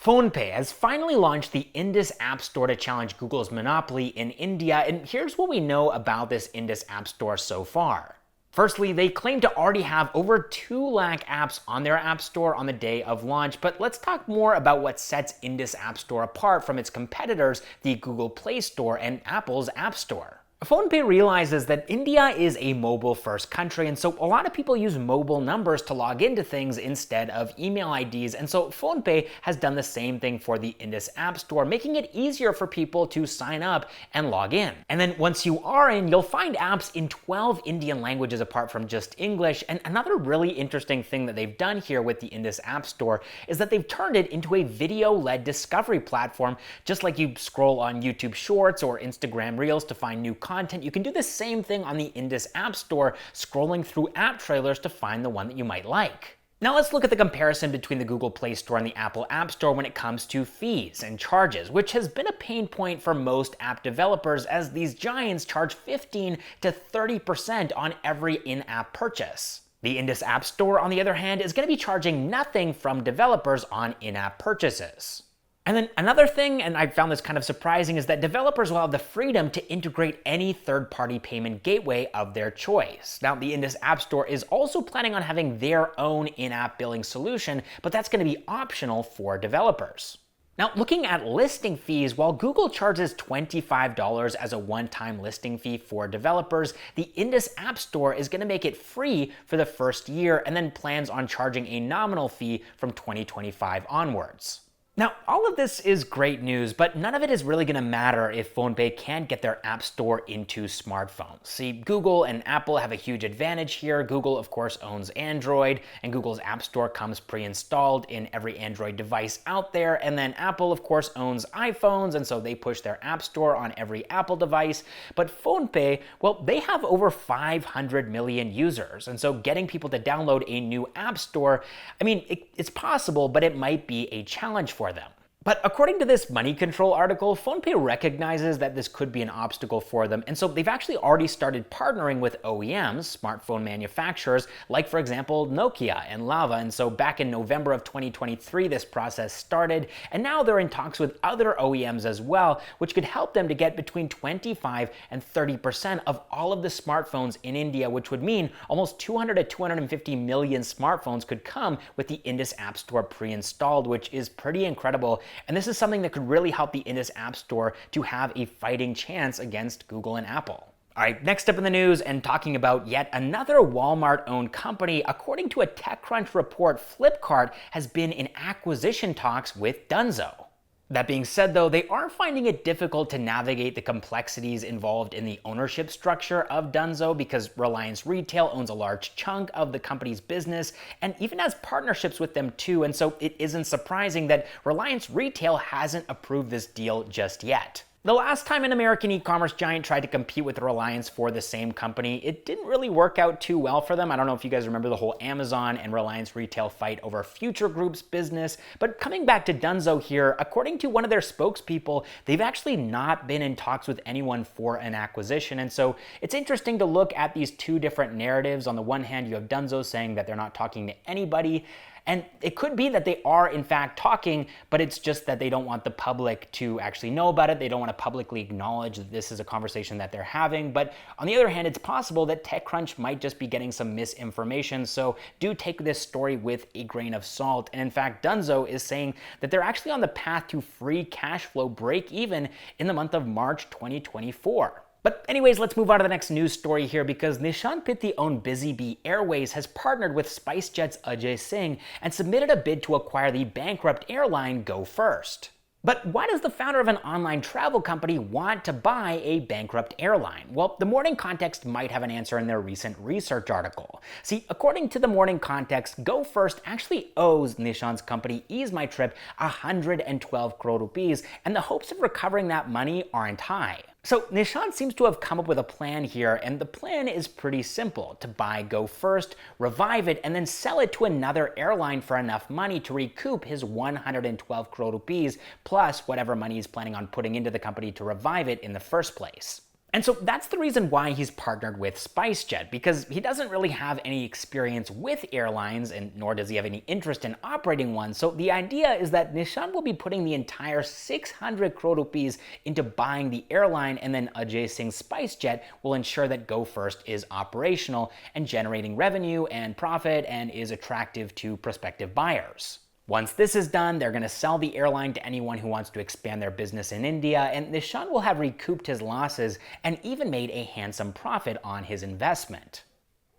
PhonePe has finally launched the Indus Appstore to challenge Google's monopoly in India, and here's what we know about this Indus Appstore so far. Firstly, they claim to already have over 2 lakh apps on their App Store on the day of launch, but let's talk more about what sets Indus Appstore apart from its competitors, the Google Play Store and Apple's App Store. PhonePe realizes that India is a mobile-first country, and so a lot of people use mobile numbers to log into things instead of email IDs, and so PhonePe has done the same thing for the Indus App Store, making it easier for people to sign up and log in. And then once you are in, you'll find apps in 12 Indian languages apart from just English, and another really interesting thing that they've done here with the Indus App Store is that they've turned it into a video-led discovery platform. Just like you scroll on YouTube Shorts or Instagram Reels to find new content, you can do the same thing on the Indus App Store, scrolling through app trailers to find the one that you might like. Now let's look at the comparison between the Google Play Store and the Apple App Store when it comes to fees and charges, which has been a pain point for most app developers, as these giants charge 15 to 30% on every in-app purchase. The Indus App Store, on the other hand, is going to be charging nothing from developers on in-app purchases. And then another thing, and I found this kind of surprising, is that developers will have the freedom to integrate any third-party payment gateway of their choice. Now, the Indus App Store is also planning on having their own in-app billing solution, but that's going to be optional for developers. Now, looking at listing fees, while Google charges $25 as a one-time listing fee for developers, the Indus App Store is going to make it free for the first year and then plans on charging a nominal fee from 2025 onwards. Now, all of this is great news, but none of it is really going to matter if PhonePe can't get their App Store into smartphones. See, Google and Apple have a huge advantage here. Google, of course, owns Android, and Google's App Store comes pre-installed in every Android device out there. And then Apple, of course, owns iPhones, and so they push their App Store on every Apple device. But PhonePe, well, they have over 500 million users, and so getting people to download a new App Store, I mean, it's possible, but it might be a challenge for them. But according to this Money Control article, PhonePe recognizes that this could be an obstacle for them, and so they've actually already started partnering with OEMs, smartphone manufacturers, like for example Nokia and Lava. And so back in November of 2023, this process started, and now they're in talks with other OEMs as well, which could help them to get between 25 and 30% of all of the smartphones in India, which would mean almost 200 to 250 million smartphones could come with the Indus App Store pre-installed, which is pretty incredible. And this is something that could really help the Indus App Store to have a fighting chance against Google and Apple. All right, next up in the news, and talking about yet another Walmart-owned company, according to a TechCrunch report, Flipkart has been in acquisition talks with Dunzo. That being said, though, they are finding it difficult to navigate the complexities involved in the ownership structure of Dunzo, because Reliance Retail owns a large chunk of the company's business and even has partnerships with them too, and so it isn't surprising that Reliance Retail hasn't approved this deal just yet. The last time an American e-commerce giant tried to compete with Reliance for the same company, it didn't really work out too well for them. I don't know if you guys remember the whole Amazon and Reliance Retail fight over Future Group's business, but coming back to Dunzo here, according to one of their spokespeople, they've actually not been in talks with anyone for an acquisition. And so it's interesting to look at these two different narratives. On the one hand, you have Dunzo saying that they're not talking to anybody, and it could be that they are in fact talking, but it's just that they don't want the public to actually know about it. They don't want to publicly acknowledge that this is a conversation that they're having. But on the other hand, it's possible that TechCrunch might just be getting some misinformation. So do take this story with a grain of salt. And in fact, Dunzo is saying that they're actually on the path to free cash flow break even in the month of March 2024. But anyways, let's move on to the next news story here, because Nishant Pitti-owned Busy Bee Airways has partnered with SpiceJet's Ajay Singh and submitted a bid to acquire the bankrupt airline Go First. But why does the founder of an online travel company want to buy a bankrupt airline? Well, the Morning Context might have an answer in their recent research article. See, according to the Morning Context, Go First actually owes Nishant's company EaseMyTrip 112 crore rupees, and the hopes of recovering that money aren't high. So Nishant seems to have come up with a plan here, and the plan is pretty simple: to buy Go First, revive it, and then sell it to another airline for enough money to recoup his 112 crore rupees, plus whatever money he's planning on putting into the company to revive it in the first place. And so that's the reason why he's partnered with SpiceJet, because he doesn't really have any experience with airlines, and nor does he have any interest in operating one. So the idea is that Nishant will be putting the entire 600 crore rupees into buying the airline, and then Ajay Singh's SpiceJet will ensure that Go First is operational and generating revenue and profit and is attractive to prospective buyers. Once this is done, they're going to sell the airline to anyone who wants to expand their business in India, and Nishant will have recouped his losses and even made a handsome profit on his investment.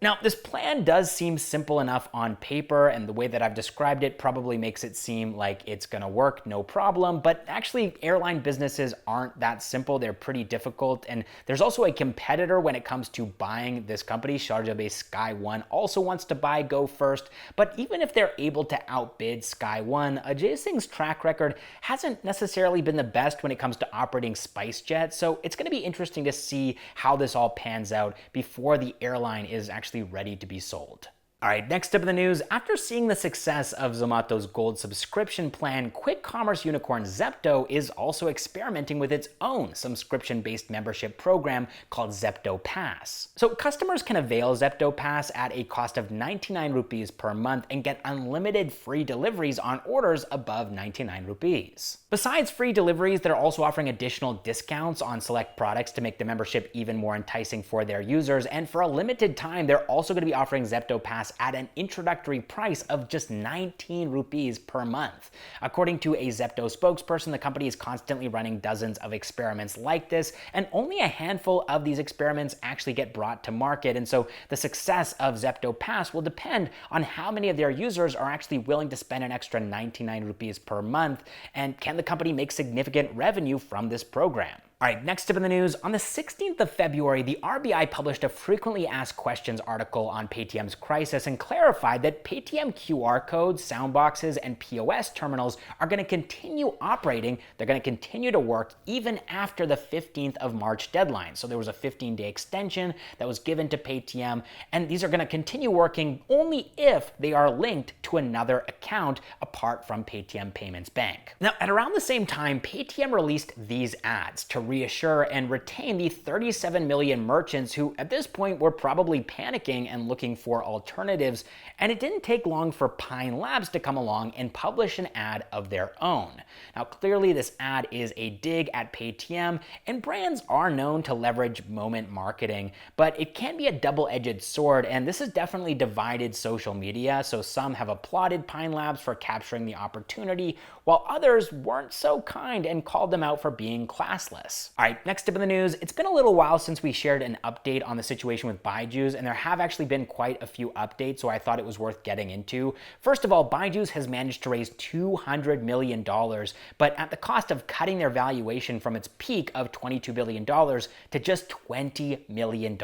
Now, this plan does seem simple enough on paper, and the way that I've described it probably makes it seem like it's going to work no problem, but actually airline businesses aren't that simple. They're pretty difficult, and there's also a competitor when it comes to buying this company. Sharjah-based Sky One also wants to buy Go First, but even if they're able to outbid Sky One, Ajay Singh's track record hasn't necessarily been the best when it comes to operating SpiceJet, so it's going to be interesting to see how this all pans out before the airline is actually ready to be sold. All right, next up in the news, after seeing the success of Zomato's gold subscription plan, quick commerce unicorn Zepto is also experimenting with its own subscription-based membership program called Zepto Pass. So customers can avail Zepto Pass at a cost of 99 rupees per month and get unlimited free deliveries on orders above 99 rupees. Besides free deliveries, they're also offering additional discounts on select products to make the membership even more enticing for their users, and for a limited time, they're also going to be offering Zepto Pass at an introductory price of just 19 rupees per month. According to a Zepto spokesperson, the company is constantly running dozens of experiments like this, and only a handful of these experiments actually get brought to market. And so the success of Zepto Pass will depend on how many of their users are actually willing to spend an extra 99 rupees per month, and can the company make significant revenue from this program. All right, next up in the news, on the 16th of February, the RBI published a frequently asked questions article on Paytm's crisis and clarified that Paytm QR codes, soundboxes, and POS terminals are going to continue operating. They're going to continue to work even after the 15th of March deadline. So there was a 15-day extension that was given to Paytm, and these are going to continue working only if they are linked to another account apart from Paytm Payments Bank. Now, at around the same time, Paytm released these ads to reassure and retain the 37 million merchants who at this point were probably panicking and looking for alternatives, and it didn't take long for Pine Labs to come along and publish an ad of their own. Now clearly this ad is a dig at Paytm, and brands are known to leverage moment marketing, but it can be a double-edged sword, and this has definitely divided social media. So some have applauded Pine Labs for capturing the opportunity, while others weren't so kind and called them out for being classless. All right, next up in the news, it's been a little while since we shared an update on the situation with Byju's, and there have actually been quite a few updates, so I thought it was worth getting into. First of all, Byju's has managed to raise $200 million, but at the cost of cutting their valuation from its peak of $22 billion to just $20 million.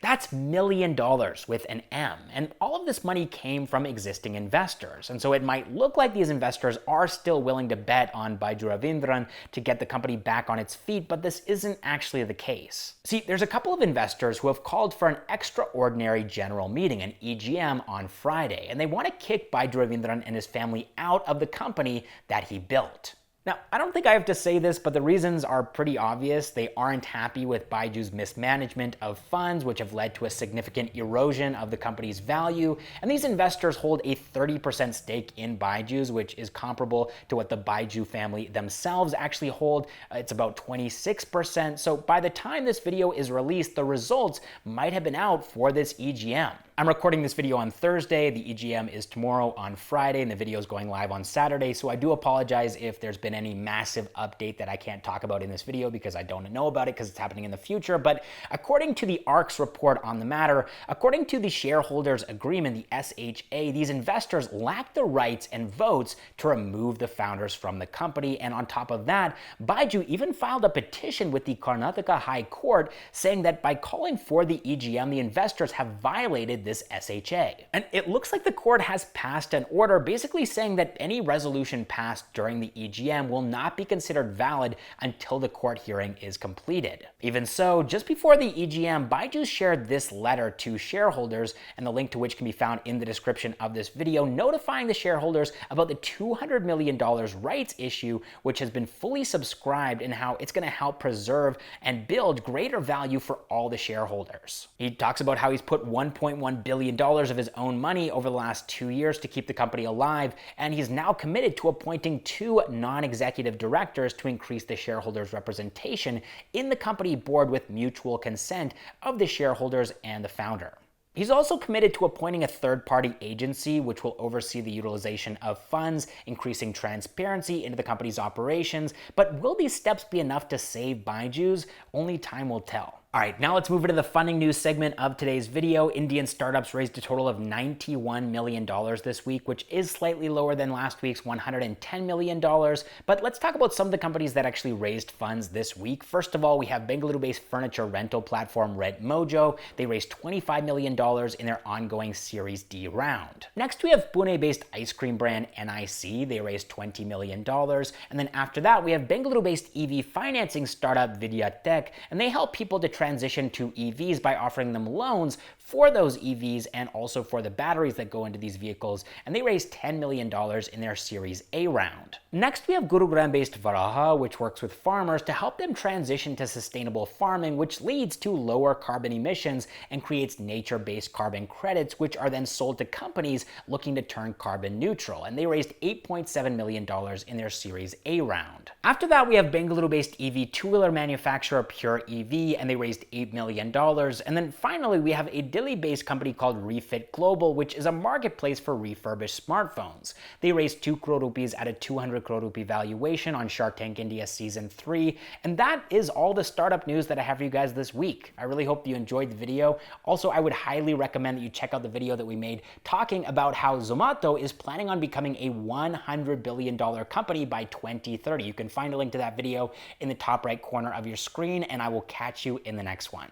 That's million dollars with an M, and all of this money came from existing investors, and so it might look like these investors are still willing to bet on Byju Ravindran to get the company back on its feet, but this isn't actually the case. See, there's a couple of investors who have called for an extraordinary general meeting, an EGM, on Friday, and they want to kick Byju Ravindran and his family out of the company that he built. Now, I don't think I have to say this, but the reasons are pretty obvious. They aren't happy with Byju's mismanagement of funds, which have led to a significant erosion of the company's value. And these investors hold a 30% stake in Byju's, which is comparable to what the Byju family themselves actually hold. It's about 26%. So by the time this video is released, the results might have been out for this EGM. I'm recording this video on Thursday. The EGM is tomorrow on Friday, and the video is going live on Saturday. So I do apologize if there's been any massive update that I can't talk about in this video because I don't know about it because it's happening in the future. But according to the ARC's report on the matter, according to the shareholders agreement, the SHA, these investors lack the rights and votes to remove the founders from the company. And on top of that, Byju even filed a petition with the Karnataka High Court saying that by calling for the EGM, the investors have violated this SHA. And it looks like the court has passed an order basically saying that any resolution passed during the EGM will not be considered valid until the court hearing is completed. Even so, just before the EGM, Byju shared this letter to shareholders, and the link to which can be found in the description of this video, notifying the shareholders about the $200 million rights issue, which has been fully subscribed, and how it's going to help preserve and build greater value for all the shareholders. He talks about how he's put $1.1 billion of his own money over the last 2 years to keep the company alive, and he's now committed to appointing 2 non-executive directors to increase the shareholders' representation in the company board with mutual consent of the shareholders and the founder. He's also committed to appointing a third-party agency which will oversee the utilization of funds, increasing transparency into the company's operations. But will these steps be enough to save Byju's? Only time will tell. All right, now let's move into the funding news segment of today's video. Indian startups raised a total of $91 million this week, which is slightly lower than last week's $110 million. But let's talk about some of the companies that actually raised funds this week. First of all, we have Bengaluru-based furniture rental platform Rent Mojo. They raised $25 million in their ongoing Series D round. Next, we have Pune-based ice cream brand NIC. They raised $20 million. And then after that, we have Bengaluru-based EV financing startup Vidya Tech, and they help people to transition to EVs by offering them loans for those EVs and also for the batteries that go into these vehicles, and they raised $10 million in their Series A round. Next, we have Gurugram-based Varaha, which works with farmers to help them transition to sustainable farming, which leads to lower carbon emissions and creates nature-based carbon credits, which are then sold to companies looking to turn carbon neutral, and they raised $8.7 million in their Series A round. After that, we have Bengaluru-based EV two-wheeler manufacturer Pure EV, and they raised $8 million. And then finally, we have a Delhi-based company called Refit Global, which is a marketplace for refurbished smartphones. They raised 2 crore rupees at a 200 crore rupee valuation on Shark Tank India Season 3. And that is all the startup news that I have for you guys this week. I really hope you enjoyed the video. Also, I would highly recommend that you check out the video that we made talking about how Zomato is planning on becoming a $100 billion company by 2030. You can find a link to that video in the top right corner of your screen, and I will catch you in the next one.